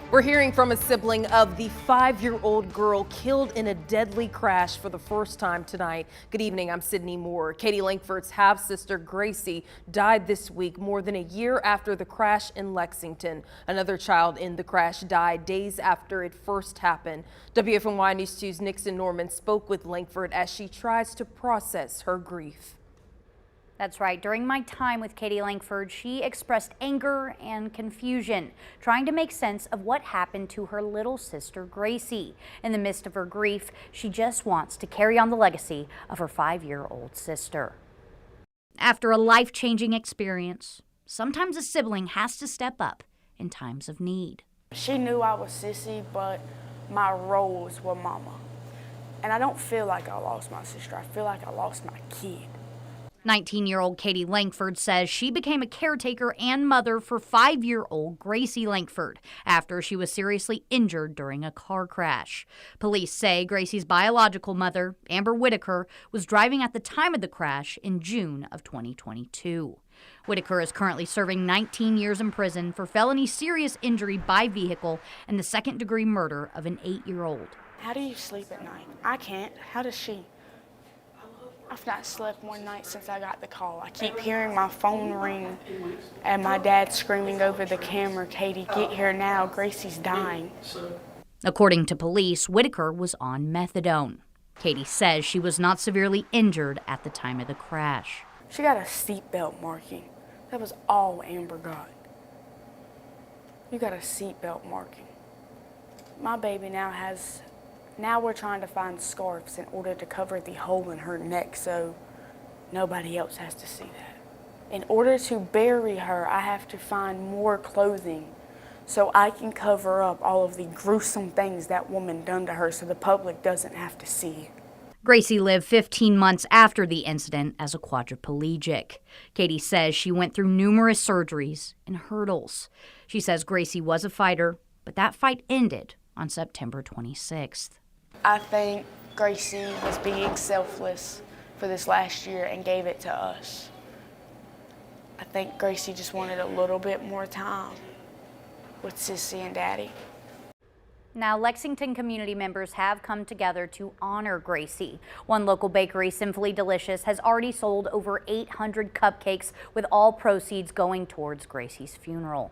We're hearing from a sibling of the 5-year-old girl killed in a deadly crash for the first time tonight. Good evening, I'm Sydney Moore. Katie Lankford's half-sister Gracie died this week, more than a year after the crash in Lexington. Another child in the crash died days after it first happened. WFMY News 2's Nixon Norman spoke with Lankford as she tries to process her grief. That's right. During my time with Katie Lankford, she expressed anger and confusion, trying to make sense of what happened to her little sister, Gracie. In the midst of her grief, she just wants to carry on the legacy of her 5-year-old sister. After a life-changing experience, sometimes a sibling has to step up in times of need. She knew I was Sissy, but my roles were Mama. And I don't feel like I lost my sister. I feel like I lost my kid. 19-year-old Katie Lankford says she became a caretaker and mother for 5-year-old Gracie Lankford after she was seriously injured during a car crash. Police say Gracie's biological mother, Amber Whitaker, was driving at the time of the crash in June of 2022. Whitaker is currently serving 19 years in prison for felony serious injury by vehicle and the second-degree murder of an 8-year-old. How do you sleep at night? I can't. How does she? I've not slept one night since I got the call. I keep hearing my phone ring and my dad screaming over the camera, "Katie, get here now, Gracie's dying." According to police, Whitaker was on methadone. Katie says she was not severely injured at the time of the crash. She got a seatbelt marking. That was all Amber got. You got a seatbelt marking. My baby now we're trying to find scarves in order to cover the hole in her neck so nobody else has to see that. In order to bury her, I have to find more clothing so I can cover up all of the gruesome things that woman done to her so the public doesn't have to see. Gracie lived 15 months after the incident as a quadriplegic. Katie says she went through numerous surgeries and hurdles. She says Gracie was a fighter, but that fight ended on September 26th. I think Gracie was being selfless for this last year and gave it to us. I think Gracie just wanted a little bit more time with Sissy and Daddy. Now, Lexington community members have come together to honor Gracie. One local bakery, Simply Delicious, has already sold over 800 cupcakes, with all proceeds going towards Gracie's funeral.